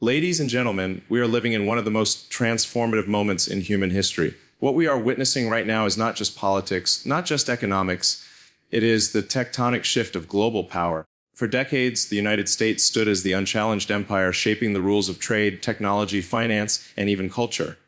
Ladies and gentlemen, we are living in one of the most transformative moments in human history. What we are witnessing right now is not just politics, not just economics. It is the tectonic shift of global power. For decades, the United States stood as the unchallenged empire shaping the rules of trade, technology, finance, and even culture.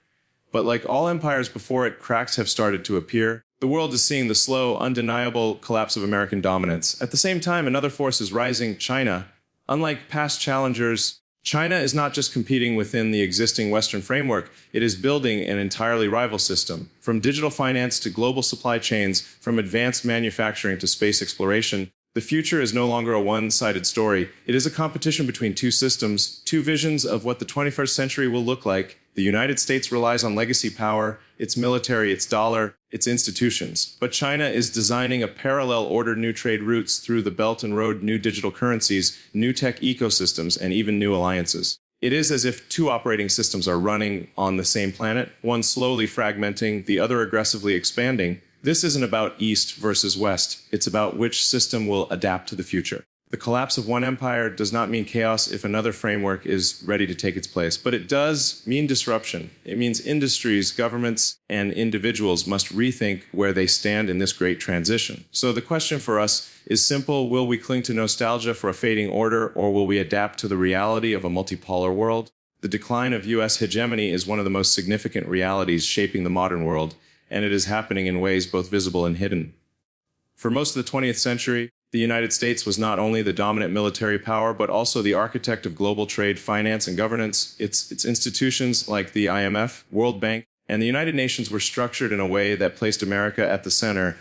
But like all empires before it, cracks have started to appear. The world is seeing the slow, undeniable collapse of American dominance. At the same time, another force is rising, China. Unlike past challengers, China is not just competing within the existing Western framework, it is building an entirely rival system. From digital finance to global supply chains, from advanced manufacturing to space exploration, the future is no longer a one-sided story. It is a competition between two systems, two visions of what the 21st century will look like. The United States relies on legacy power, its military, its dollar, its institutions. But China is designing a parallel order, new trade routes through the Belt and Road, new digital currencies, new tech ecosystems, and even new alliances. It is as if two operating systems are running on the same planet, one slowly fragmenting, the other aggressively expanding. This isn't about East versus West. It's about which system will adapt to the future. The collapse of one empire does not mean chaos if another framework is ready to take its place, but it does mean disruption. It means industries, governments, and individuals must rethink where they stand in this great transition. So the question for us is simple. Will we cling to nostalgia for a fading order, or will we adapt to the reality of a multipolar world? The decline of U.S. hegemony is one of the most significant realities shaping the modern world, and it is happening in ways both visible and hidden. For most of the 20th century, the United States was not only the dominant military power, but also the architect of global trade, finance, and governance. Its institutions like the IMF, World Bank, and the United Nations were structured in a way that placed America at the center.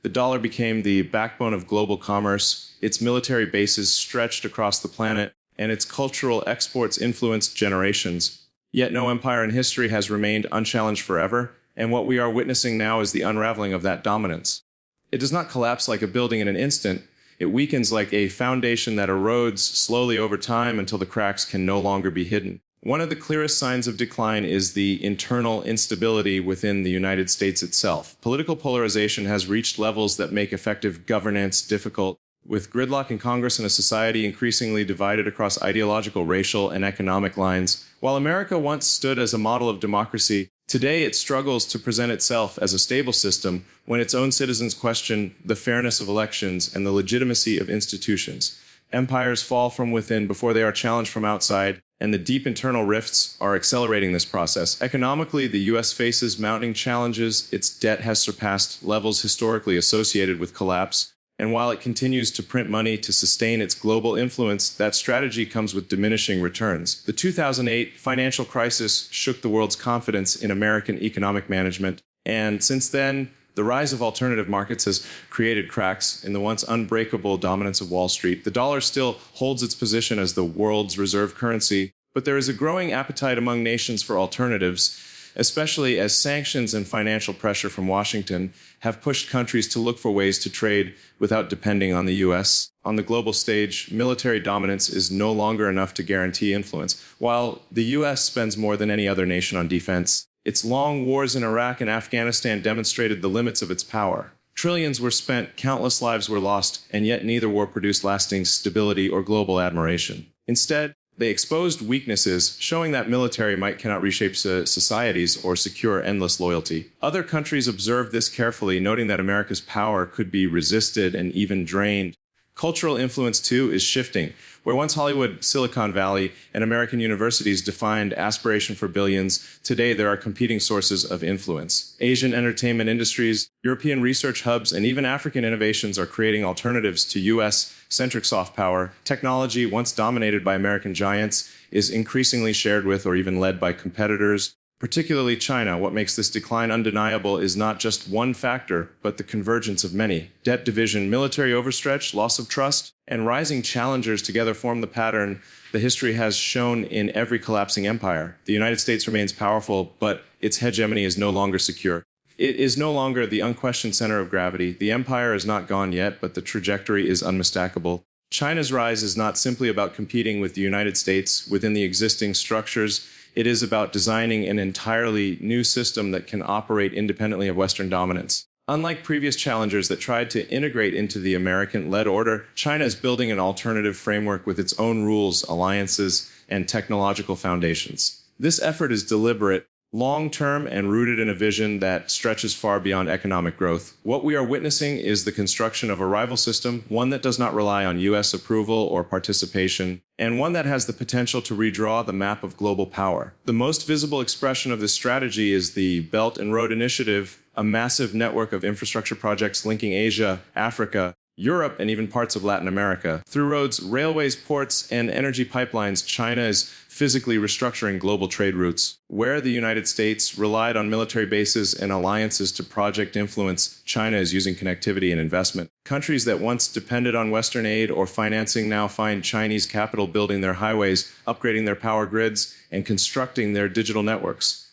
The dollar became the backbone of global commerce, its military bases stretched across the planet, and its cultural exports influenced generations. Yet no empire in history has remained unchallenged forever, and what we are witnessing now is the unraveling of that dominance. It does not collapse like a building in an instant. It weakens like a foundation that erodes slowly over time until the cracks can no longer be hidden. One of the clearest signs of decline is the internal instability within the United States itself. Political polarization has reached levels that make effective governance difficult, with gridlock in Congress and a society increasingly divided across ideological, racial, and economic lines. While America once stood as a model of democracy, today it struggles to present itself as a stable system when its own citizens question the fairness of elections and the legitimacy of institutions. Empires fall from within before they are challenged from outside, and the deep internal rifts are accelerating this process. Economically, the U.S. faces mounting challenges. Its debt has surpassed levels historically associated with collapse. And while it continues to print money to sustain its global influence, that strategy comes with diminishing returns. The 2008 financial crisis shook the world's confidence in American economic management, and since then, the rise of alternative markets has created cracks in the once unbreakable dominance of Wall Street. The dollar still holds its position as the world's reserve currency, but there is a growing appetite among nations for alternatives, especially as sanctions and financial pressure from Washington have pushed countries to look for ways to trade without depending on the U.S. On the global stage, military dominance is no longer enough to guarantee influence. While the U.S. spends more than any other nation on defense, its long wars in Iraq and Afghanistan demonstrated the limits of its power. Trillions were spent, countless lives were lost, and yet neither war produced lasting stability or global admiration. Instead, they exposed weaknesses, showing that military might cannot reshape societies or secure endless loyalty. Other countries observed this carefully, noting that America's power could be resisted and even drained. Cultural influence, too, is shifting. Where once Hollywood, Silicon Valley, and American universities defined aspiration for billions, today there are competing sources of influence. Asian entertainment industries, European research hubs, and even African innovations are creating alternatives to U.S.-centric soft power. Technology, once dominated by American giants, is increasingly shared with or even led by competitors, particularly China. What makes this decline undeniable is not just one factor, but the convergence of many. Debt division, military overstretch, loss of trust, and rising challengers together form the pattern the history has shown in every collapsing empire. The United States remains powerful, but its hegemony is no longer secure. It is no longer the unquestioned center of gravity. The empire is not gone yet, but the trajectory is unmistakable. China's rise is not simply about competing with the United States within the existing structures. It is about designing an entirely new system that can operate independently of Western dominance. Unlike previous challengers that tried to integrate into the American-led order, China is building an alternative framework with its own rules, alliances, and technological foundations. This effort is deliberate, long-term, and rooted in a vision that stretches far beyond economic growth. What we are witnessing is the construction of a rival system, one that does not rely on U.S. approval or participation, and one that has the potential to redraw the map of global power. The most visible expression of this strategy is the Belt and Road Initiative, a massive network of infrastructure projects linking Asia, Africa, Europe, and even parts of Latin America. Through roads, railways, ports, and energy pipelines, China is physically restructuring global trade routes. Where the United States relied on military bases and alliances to project influence, China is using connectivity and investment. Countries that once depended on Western aid or financing now find Chinese capital building their highways, upgrading their power grids, and constructing their digital networks.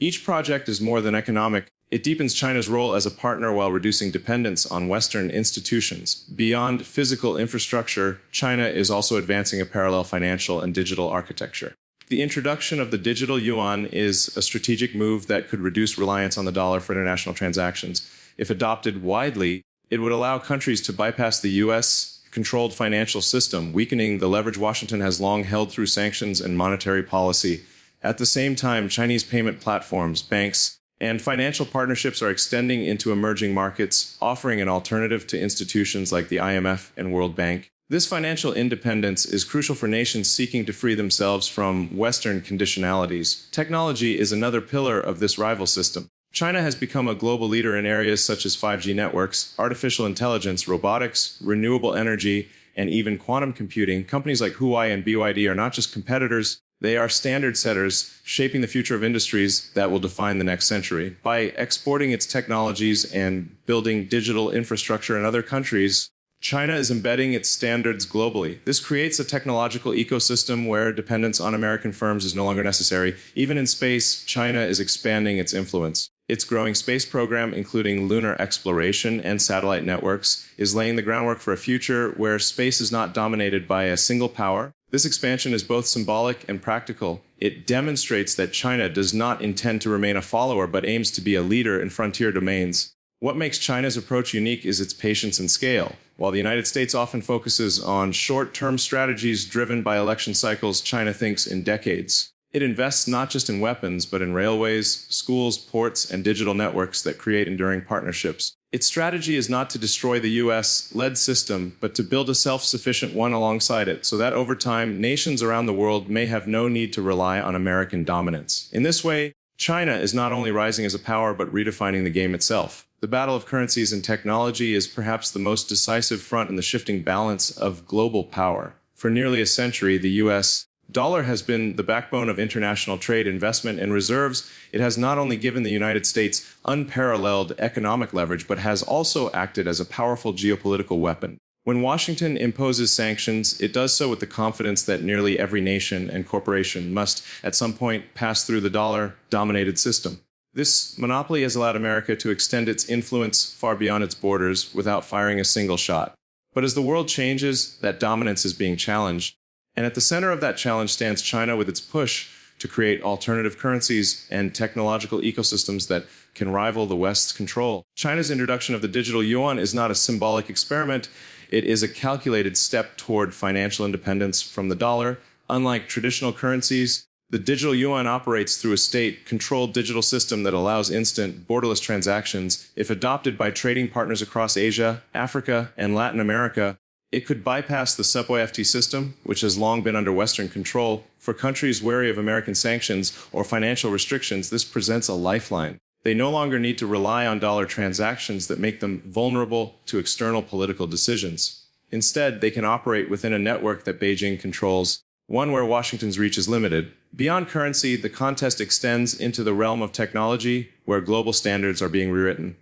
Each project is more than economic. It deepens China's role as a partner while reducing dependence on Western institutions. Beyond physical infrastructure, China is also advancing a parallel financial and digital architecture. The introduction of the digital yuan is a strategic move that could reduce reliance on the dollar for international transactions. If adopted widely, it would allow countries to bypass the U.S.-controlled financial system, weakening the leverage Washington has long held through sanctions and monetary policy. At the same time, Chinese payment platforms, banks, and financial partnerships are extending into emerging markets, offering an alternative to institutions like the IMF and World Bank. This financial independence is crucial for nations seeking to free themselves from Western conditionalities. Technology is another pillar of this rival system. China has become a global leader in areas such as 5G networks, artificial intelligence, robotics, renewable energy, and even quantum computing. Companies like Huawei and BYD are not just competitors, they are standard setters, shaping the future of industries that will define the next century. By exporting its technologies and building digital infrastructure in other countries, China is embedding its standards globally. This creates a technological ecosystem where dependence on American firms is no longer necessary. Even in space, China is expanding its influence. Its growing space program, including lunar exploration and satellite networks, is laying the groundwork for a future where space is not dominated by a single power. This expansion is both symbolic and practical. It demonstrates that China does not intend to remain a follower, but aims to be a leader in frontier domains. What makes China's approach unique is its patience and scale. While the United States often focuses on short-term strategies driven by election cycles, China thinks in decades. It invests not just in weapons, but in railways, schools, ports, and digital networks that create enduring partnerships. Its strategy is not to destroy the U.S.-led system, but to build a self-sufficient one alongside it, so that over time, nations around the world may have no need to rely on American dominance. In this way, China is not only rising as a power, but redefining the game itself. The battle of currencies and technology is perhaps the most decisive front in the shifting balance of global power. For nearly a century, the U.S. dollar has been the backbone of international trade, investment, and reserves. It has not only given the United States unparalleled economic leverage, but has also acted as a powerful geopolitical weapon. When Washington imposes sanctions, it does so with the confidence that nearly every nation and corporation must, at some point, pass through the dollar-dominated system. This monopoly has allowed America to extend its influence far beyond its borders without firing a single shot. But as the world changes, that dominance is being challenged. And at the center of that challenge stands China with its push to create alternative currencies and technological ecosystems that can rival the West's control. China's introduction of the digital yuan is not a symbolic experiment. It is a calculated step toward financial independence from the dollar. Unlike traditional currencies, the digital yuan operates through a state-controlled digital system that allows instant, borderless transactions. If adopted by trading partners across Asia, Africa, and Latin America, it could bypass the sub-FT system, which has long been under Western control. For countries wary of American sanctions or financial restrictions, this presents a lifeline. They no longer need to rely on dollar transactions that make them vulnerable to external political decisions. Instead, they can operate within a network that Beijing controls, one where Washington's reach is limited. Beyond currency, the contest extends into the realm of technology, where global standards are being rewritten.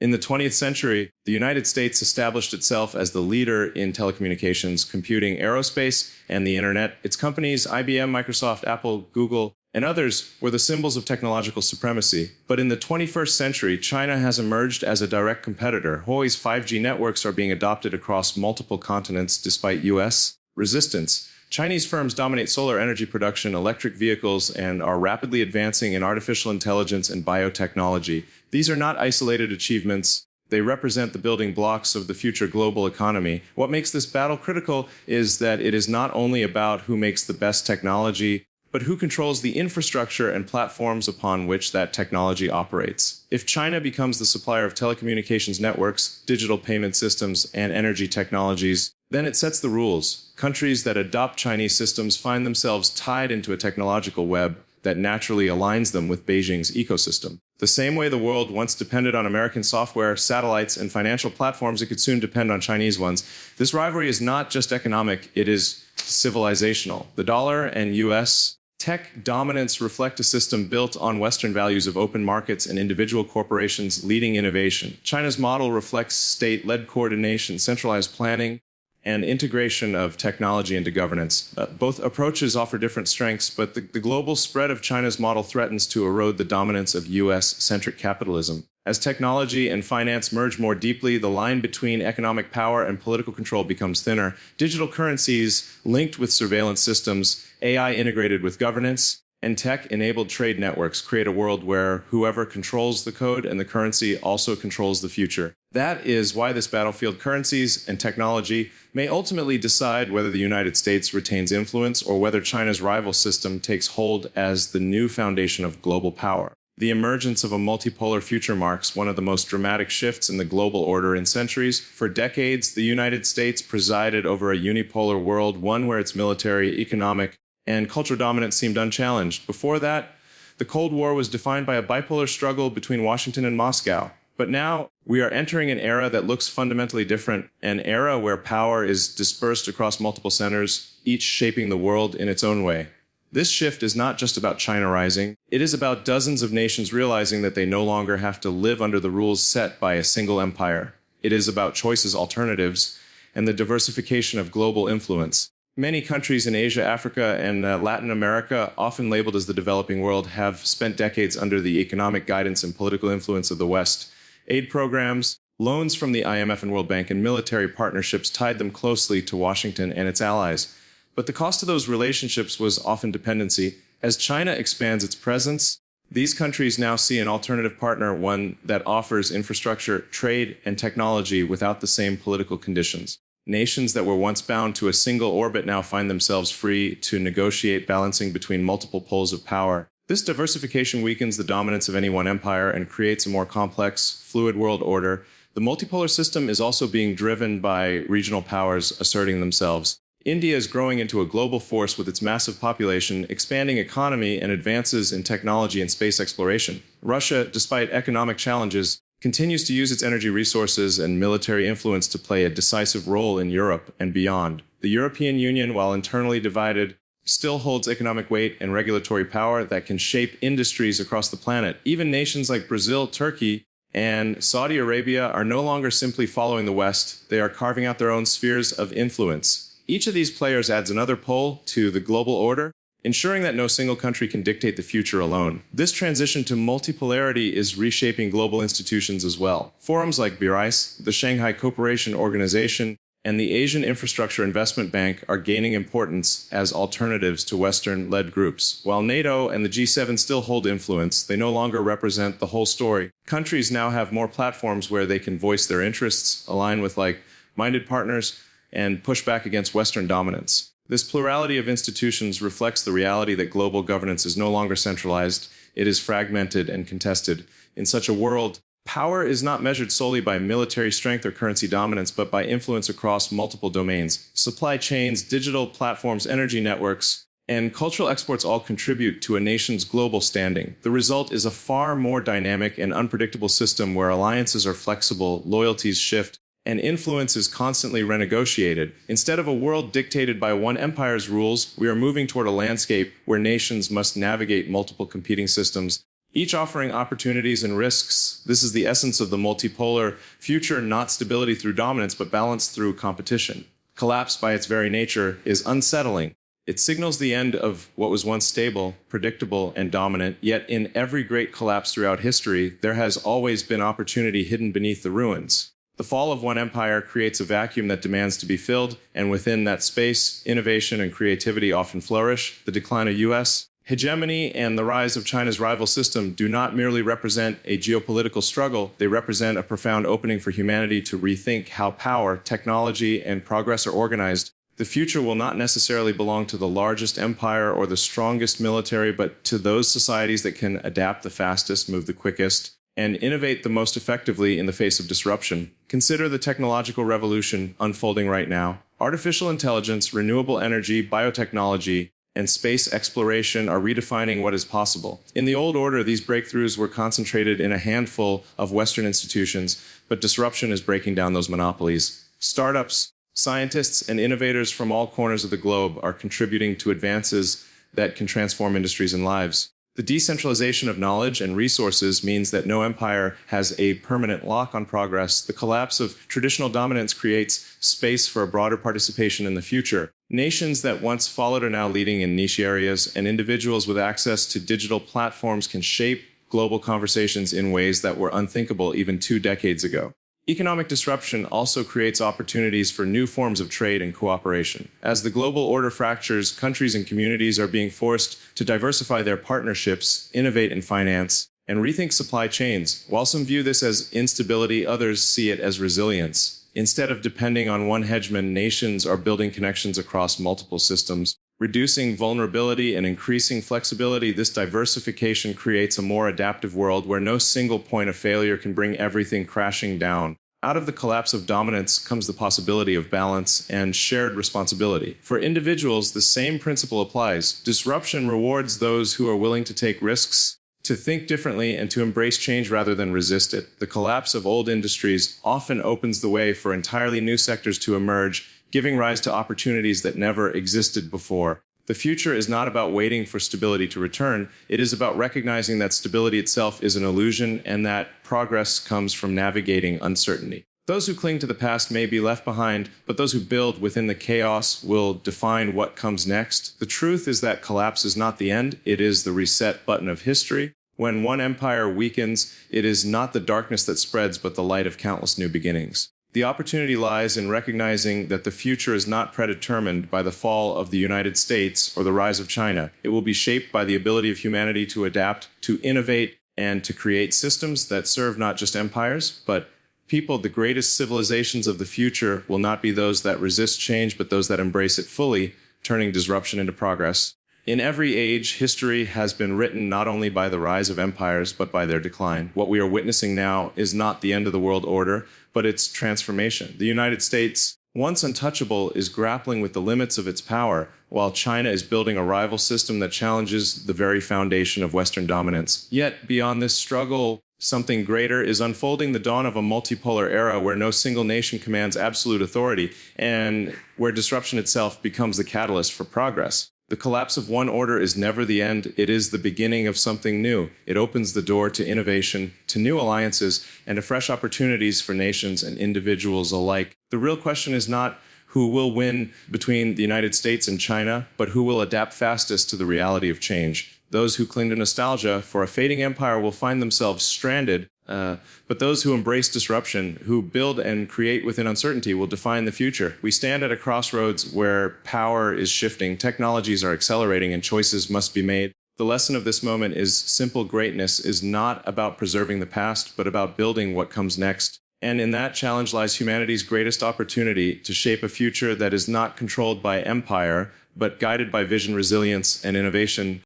In the 20th century, the United States established itself as the leader in telecommunications, computing, aerospace, and the internet. Its companies, IBM, Microsoft, Apple, Google, and others, were the symbols of technological supremacy. But in the 21st century, China has emerged as a direct competitor. Huawei's 5G networks are being adopted across multiple continents despite U.S. resistance. Chinese firms dominate solar energy production, electric vehicles, and are rapidly advancing in artificial intelligence and biotechnology. These are not isolated achievements. They represent the building blocks of the future global economy. What makes this battle critical is that it is not only about who makes the best technology, but who controls the infrastructure and platforms upon which that technology operates. If China becomes the supplier of telecommunications networks, digital payment systems, and energy technologies, then it sets the rules. Countries that adopt Chinese systems find themselves tied into a technological web that naturally aligns them with Beijing's ecosystem. The same way the world once depended on American software, satellites, and financial platforms, it could soon depend on Chinese ones. This rivalry is not just economic, it is civilizational. The dollar and U.S. tech dominance reflect a system built on Western values of open markets and individual corporations leading innovation. China's model reflects state-led coordination, centralized planning, and integration of technology into governance. Both approaches offer different strengths, but the global spread of China's model threatens to erode the dominance of U.S.-centric capitalism. As technology and finance merge more deeply, the line between economic power and political control becomes thinner. Digital currencies linked with surveillance systems, AI integrated with governance, and tech-enabled trade networks create a world where whoever controls the code and the currency also controls the future. That is why this battlefield, currencies and technology, may ultimately decide whether the United States retains influence or whether China's rival system takes hold as the new foundation of global power. The emergence of a multipolar future marks one of the most dramatic shifts in the global order in centuries. For decades, the United States presided over a unipolar world, one where its military, economic, and cultural dominance seemed unchallenged. Before that, the Cold War was defined by a bipolar struggle between Washington and Moscow. But now we are entering an era that looks fundamentally different, an era where power is dispersed across multiple centers, each shaping the world in its own way. This shift is not just about China rising. It is about dozens of nations realizing that they no longer have to live under the rules set by a single empire. It is about choices, alternatives, and the diversification of global influence. Many countries in Asia, Africa, and Latin America, often labeled as the developing world, have spent decades under the economic guidance and political influence of the West. Aid programs, loans from the IMF and World Bank, and military partnerships tied them closely to Washington and its allies. But the cost of those relationships was often dependency. As China expands its presence, these countries now see an alternative partner, one that offers infrastructure, trade, and technology without the same political conditions. Nations that were once bound to a single orbit now find themselves free to negotiate, balancing between multiple poles of power. This diversification weakens the dominance of any one empire and creates a more complex, fluid world order. The multipolar system is also being driven by regional powers asserting themselves. India is growing into a global force with its massive population, expanding economy, and advances in technology and space exploration. Russia, despite economic challenges, continues to use its energy resources and military influence to play a decisive role in Europe and beyond. The European Union, while internally divided, still holds economic weight and regulatory power that can shape industries across the planet. Even nations like Brazil, Turkey, and Saudi Arabia are no longer simply following the West. They are carving out their own spheres of influence. Each of these players adds another pole to the global order, ensuring that no single country can dictate the future alone. This transition to multipolarity is reshaping global institutions as well. Forums like BRICE, the Shanghai Cooperation Organization, and the Asian Infrastructure Investment Bank are gaining importance as alternatives to Western-led groups. While NATO and the G7 still hold influence, they no longer represent the whole story. Countries now have more platforms where they can voice their interests, align with like-minded partners, and push back against Western dominance. This plurality of institutions reflects the reality that global governance is no longer centralized, it is fragmented and contested. In such a world, power is not measured solely by military strength or currency dominance, but by influence across multiple domains. Supply chains, digital platforms, energy networks, and cultural exports all contribute to a nation's global standing. The result is a far more dynamic and unpredictable system where alliances are flexible, loyalties shift, and influence is constantly renegotiated. Instead of a world dictated by one empire's rules, we are moving toward a landscape where nations must navigate multiple competing systems, each offering opportunities and risks. This is the essence of the multipolar future, not stability through dominance, but balance through competition. Collapse, by its very nature, is unsettling. It signals the end of what was once stable, predictable, and dominant, yet in every great collapse throughout history, there has always been opportunity hidden beneath the ruins. The fall of one empire creates a vacuum that demands to be filled, and within that space, innovation and creativity often flourish. The decline of U.S. Hegemony and the rise of China's rival system do not merely represent a geopolitical struggle, they represent a profound opening for humanity to rethink how power, technology, and progress are organized. The future will not necessarily belong to the largest empire or the strongest military, but to those societies that can adapt the fastest, move the quickest, and innovate the most effectively in the face of disruption. Consider the technological revolution unfolding right now. Artificial intelligence, renewable energy, biotechnology, and space exploration are redefining what is possible. In the old order, these breakthroughs were concentrated in a handful of Western institutions, but disruption is breaking down those monopolies. Startups, scientists, and innovators from all corners of the globe are contributing to advances that can transform industries and lives. The decentralization of knowledge and resources means that no empire has a permanent lock on progress. The collapse of traditional dominance creates space for a broader participation in the future. Nations that once followed are now leading in niche areas, and individuals with access to digital platforms can shape global conversations in ways that were unthinkable even 2 decades ago. Economic disruption also creates opportunities for new forms of trade and cooperation. As the global order fractures, countries and communities are being forced to diversify their partnerships, innovate in finance, and rethink supply chains. While some view this as instability, others see it as resilience. Instead of depending on one hegemon, nations are building connections across multiple systems, reducing vulnerability and increasing flexibility. This diversification creates a more adaptive world where no single point of failure can bring everything crashing down. Out of the collapse of dominance comes the possibility of balance and shared responsibility. For individuals, the same principle applies. Disruption rewards those who are willing to take risks, to think differently, and to embrace change rather than resist it. The collapse of old industries often opens the way for entirely new sectors to emerge, giving rise to opportunities that never existed before. The future is not about waiting for stability to return. It is about recognizing that stability itself is an illusion and that progress comes from navigating uncertainty. Those who cling to the past may be left behind, but those who build within the chaos will define what comes next. The truth is that collapse is not the end. It is the reset button of history. When one empire weakens, it is not the darkness that spreads, but the light of countless new beginnings. The opportunity lies in recognizing that the future is not predetermined by the fall of the United States or the rise of China. It will be shaped by the ability of humanity to adapt, to innovate, and to create systems that serve not just empires, but people. The greatest civilizations of the future will not be those that resist change, but those that embrace it fully, turning disruption into progress. In every age, history has been written not only by the rise of empires, but by their decline. What we are witnessing now is not the end of the world order, but its transformation. The United States, once untouchable, is grappling with the limits of its power, while China is building a rival system that challenges the very foundation of Western dominance. Yet, beyond this struggle, something greater is unfolding: the dawn of a multipolar era where no single nation commands absolute authority, and where disruption itself becomes the catalyst for progress. The collapse of one order is never the end. It is the beginning of something new. It opens the door to innovation, to new alliances, and to fresh opportunities for nations and individuals alike. The real question is not who will win between the United States and China, but who will adapt fastest to the reality of change. Those who cling to nostalgia for a fading empire will find themselves stranded, but those who embrace disruption, who build and create within uncertainty, will define the future. We stand at a crossroads where power is shifting, technologies are accelerating, and choices must be made. The lesson of this moment is simple: greatness is not about preserving the past, but about building what comes next. And in that challenge lies humanity's greatest opportunity to shape a future that is not controlled by empire, but guided by vision, resilience, and innovation.